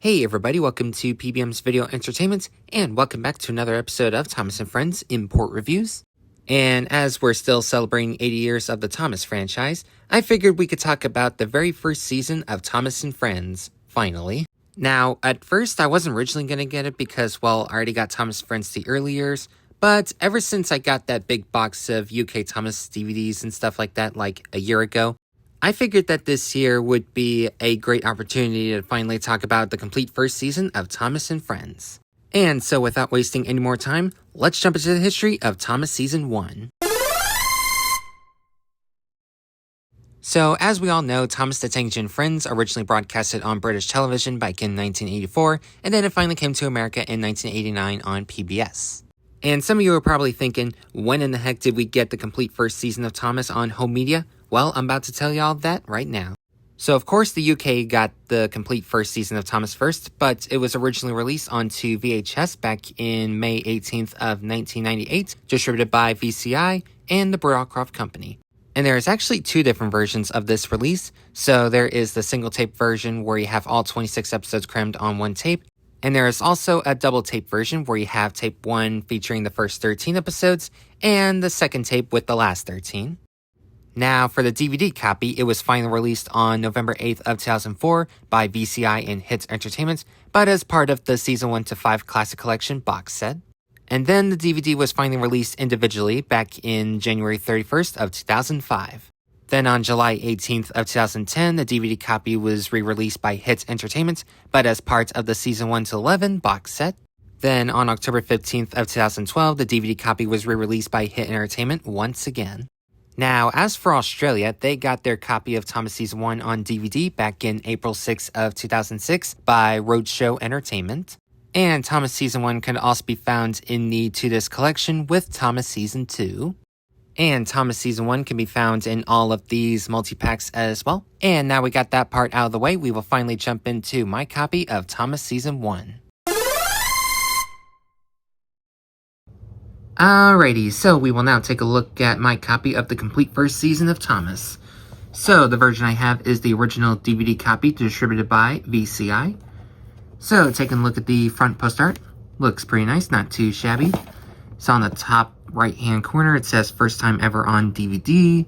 Hey everybody, welcome to PBM's Video Entertainment, and welcome back to another episode of Thomas & Friends Import Reviews. And as we're still celebrating 80 years of the Thomas franchise, I figured we could talk about the very first season of Thomas & Friends, finally. Now, at first I wasn't originally going to get it because, well, I already got Thomas & Friends the early years, but ever since I got that big box of UK Thomas DVDs and stuff like that like a year ago, I figured that this year would be a great opportunity to finally talk about the complete first season of Thomas & Friends. And so without wasting any more time, let's jump into the history of Thomas Season 1. So, as we all know, Thomas the Tank Engine Friends originally broadcasted on British television back in 1984, and then it finally came to America in 1989 on PBS. And some of you are probably thinking, when in the heck did we get the complete first season of Thomas on home media? Well, I'm about to tell y'all that right now. So, of course, the UK got the complete first season of Thomas first, but it was originally released onto VHS back in May 18th of 1998, distributed by VCI and the Broadcroft Company. And there is actually two different versions of this release. So there is the single tape version where you have all 26 episodes crammed on one tape, and there is also a double tape version where you have tape 1 featuring the first 13 episodes, and the second tape with the last 13. Now, for the DVD copy, it was finally released on November 8th of 2004 by VCI and Hits Entertainment, but as part of the Season 1 to 5 Classic Collection box set. And then the DVD was finally released individually back in January 31st of 2005. Then on July 18th of 2010, the DVD copy was re-released by Hits Entertainment, but as part of the Season 1 to 11 box set. Then on October 15th of 2012, the DVD copy was re-released by Hit Entertainment once again. Now, as for Australia, they got their copy of Thomas Season 1 on DVD back in April 6 of 2006 by Roadshow Entertainment. And Thomas Season 1 can also be found in the 2-disc collection with Thomas Season 2. And Thomas Season 1 can be found in all of these multi-packs as well. And now we got that part out of the way, we will finally jump into my copy of Thomas Season 1. Alrighty, so we will now take a look at my copy of the complete first season of Thomas. So, the version I have is the original DVD copy distributed by VCI. So, taking a look at the front post art, looks pretty nice, not too shabby. So on the top right hand corner it says first time ever on DVD.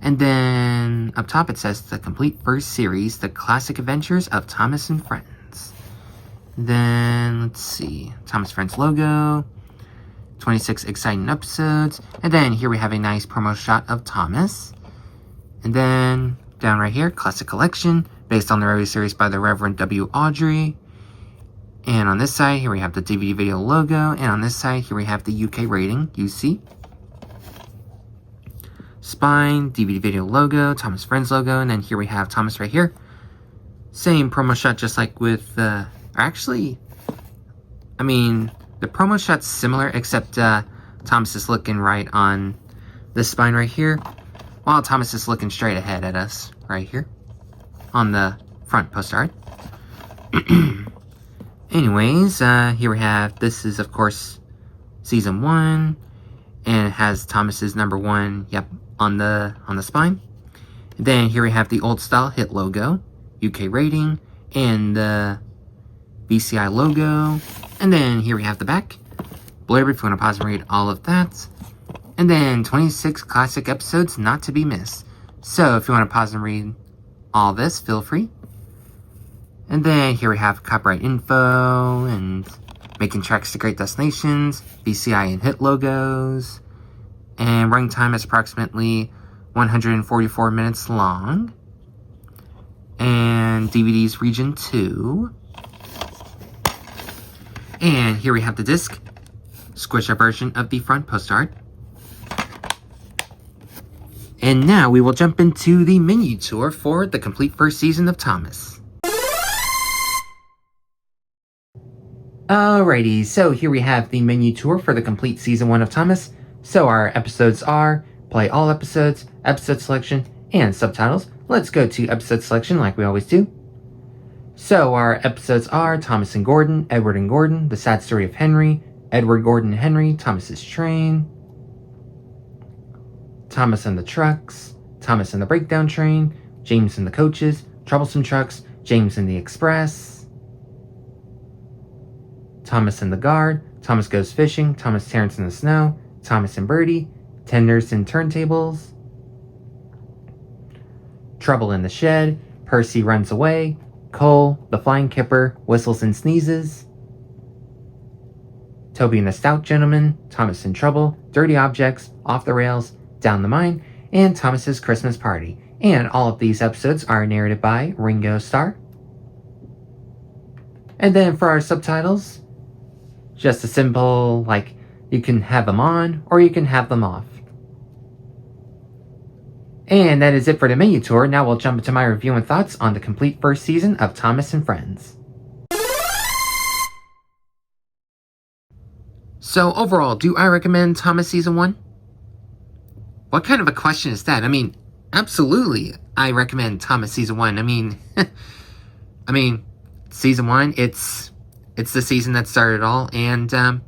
And then up top it says the complete first series, the classic adventures of Thomas and Friends. Then, let's see, Thomas Friends logo. 26 exciting episodes, and then here we have a nice promo shot of Thomas. And then down right here, classic collection based on the radio series by the Reverend W. Awdry. And on this side, here we have the DVD video logo, and on this side, here we have the UK rating, UC. Spine, DVD video logo, Thomas Friends logo, and then here we have Thomas right here. Same promo shot just like with, the promo shot's similar, except Thomas is looking right on this spine right here, while Thomas is looking straight ahead at us right here on the front post art. Anyways, here we have, this is of course Season 1, and it has Thomas's number 1, on the spine. And then here we have the old style Hit logo, UK rating, and the VCI logo. And then here we have the back blurb if you want to pause and read all of that. And then 26 classic episodes not to be missed. So if you want to pause and read all this, feel free. And then here we have copyright info and making tracks to great destinations, VCI and Hit logos. And running time is approximately 144 minutes long. And DVD's region 2. And here we have the disc, squish up version of the front post art. And now we will jump into the menu tour for the complete first season of Thomas. Alrighty, so here we have the menu tour for the complete season 1 of Thomas. So our episodes are play all episodes, episode selection, and subtitles. Let's go to episode selection like we always do. So our episodes are Thomas and Gordon, Edward and Gordon, The Sad Story of Henry, Edward, Gordon, and Henry, Thomas's Train, Thomas and the Trucks, Thomas and the Breakdown Train, James and the Coaches, Troublesome Trucks, James and the Express, Thomas and the Guard, Thomas Goes Fishing, Thomas Terrence in the Snow, Thomas and Birdie, Tenders and Turntables, Trouble in the Shed, Percy Runs Away, Cole, The Flying Kipper, Whistles and Sneezes, Toby and the Stout Gentleman, Thomas in Trouble, Dirty Objects, Off the Rails, Down the Mine, and Thomas's Christmas Party. And all of these episodes are narrated by Ringo Starr. And then for our subtitles, just a simple, like, you can have them on or you can have them off. And that is it for the menu tour. Now we'll jump into my review and thoughts on the complete first season of Thomas and Friends. So overall, do I recommend Thomas Season 1? What kind of a question is that? I mean, absolutely, I recommend Thomas Season 1. I mean, Season 1, it's the season that started it all, and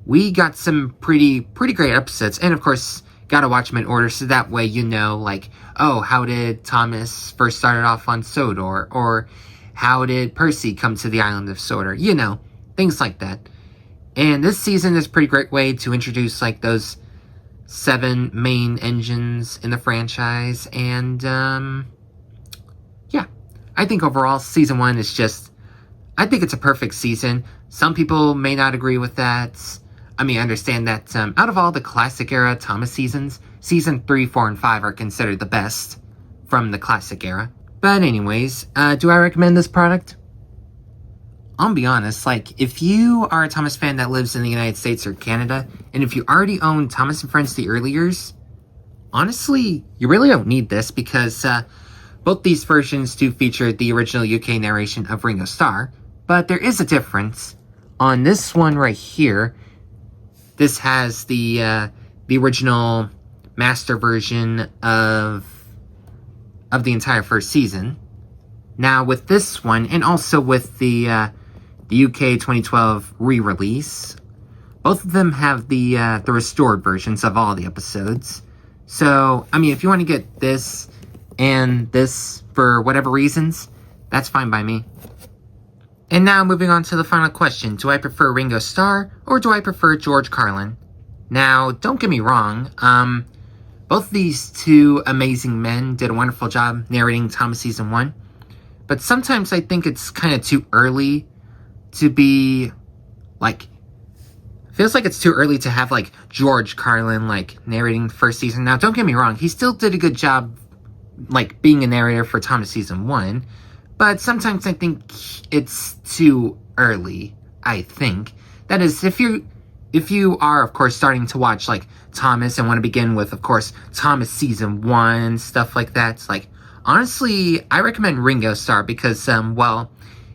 we got some pretty great episodes, and of course, gotta watch them in order, so that way you know, like, oh, how did Thomas first start off on Sodor, or how did Percy come to the island of Sodor, you know, things like that. And this season is a pretty great way to introduce, like, those 7 main engines in the franchise, and, yeah. I think overall, Season 1 is just, I think it's a perfect season. Some people may not agree with that. I mean, I understand that out of all the classic era Thomas seasons, Season 3, 4, and 5 are considered the best from the classic era. But anyways, do I recommend this product? I'll be honest, like, if you are a Thomas fan that lives in the United States or Canada, and if you already own Thomas and Friends the early years, honestly, you really don't need this, because both these versions do feature the original UK narration of Ringo Starr, but there is a difference. On this one right here, this has the original master version of the entire first season. Now with this one, and also with the UK 2012 re-release, both of them have the restored versions of all the episodes. So, I mean, if you want to get this and this for whatever reasons, that's fine by me. And now moving on to the final question. Do I prefer Ringo Starr or do I prefer George Carlin? Now, don't get me wrong, both these two amazing men did a wonderful job narrating Thomas Season 1. But sometimes I think it's kind of too early to be, like, feels like it's too early to have, like, George Carlin, like, narrating the first season. Now, don't get me wrong, he still did a good job, like, being a narrator for Thomas Season 1. But sometimes I think it's too early, I think. That is, if you are, of course, starting to watch, like, Thomas and want to begin with, of course, Thomas Season 1, stuff like that, it's like, honestly, I recommend Ringo Starr because, well,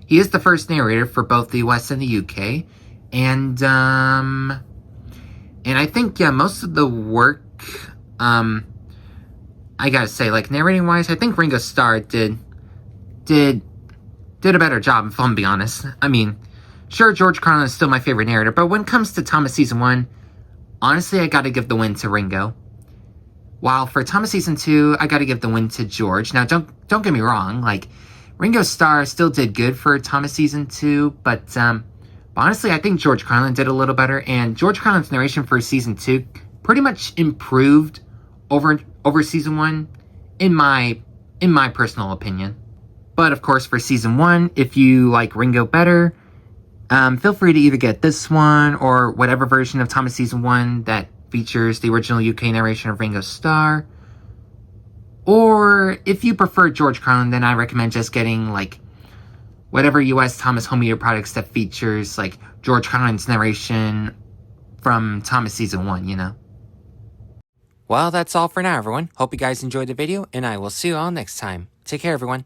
he is the first narrator for both the US and the UK. And I think, yeah, most of the work, I gotta say, like, narrating-wise, I think Ringo Starr did a better job, if I'm being honest. I mean, sure, George Carlin is still my favorite narrator, but when it comes to Thomas Season 1, honestly, I gotta give the win to Ringo. While for Thomas Season 2, I gotta give the win to George. Now, don't get me wrong, like, Ringo Starr still did good for Thomas Season 2, but honestly, I think George Carlin did a little better, and George Carlin's narration for Season 2 pretty much improved over Season 1, in my personal opinion. But, of course, for Season 1, if you like Ringo better, feel free to either get this one or whatever version of Thomas Season 1 that features the original UK narration of Ringo Starr. Or if you prefer George Carlin, then I recommend just getting, like, whatever US Thomas home media products that features, like, George Carlin's narration from Thomas Season 1, you know? Well, that's all for now, everyone. Hope you guys enjoyed the video, and I will see you all next time. Take care, everyone.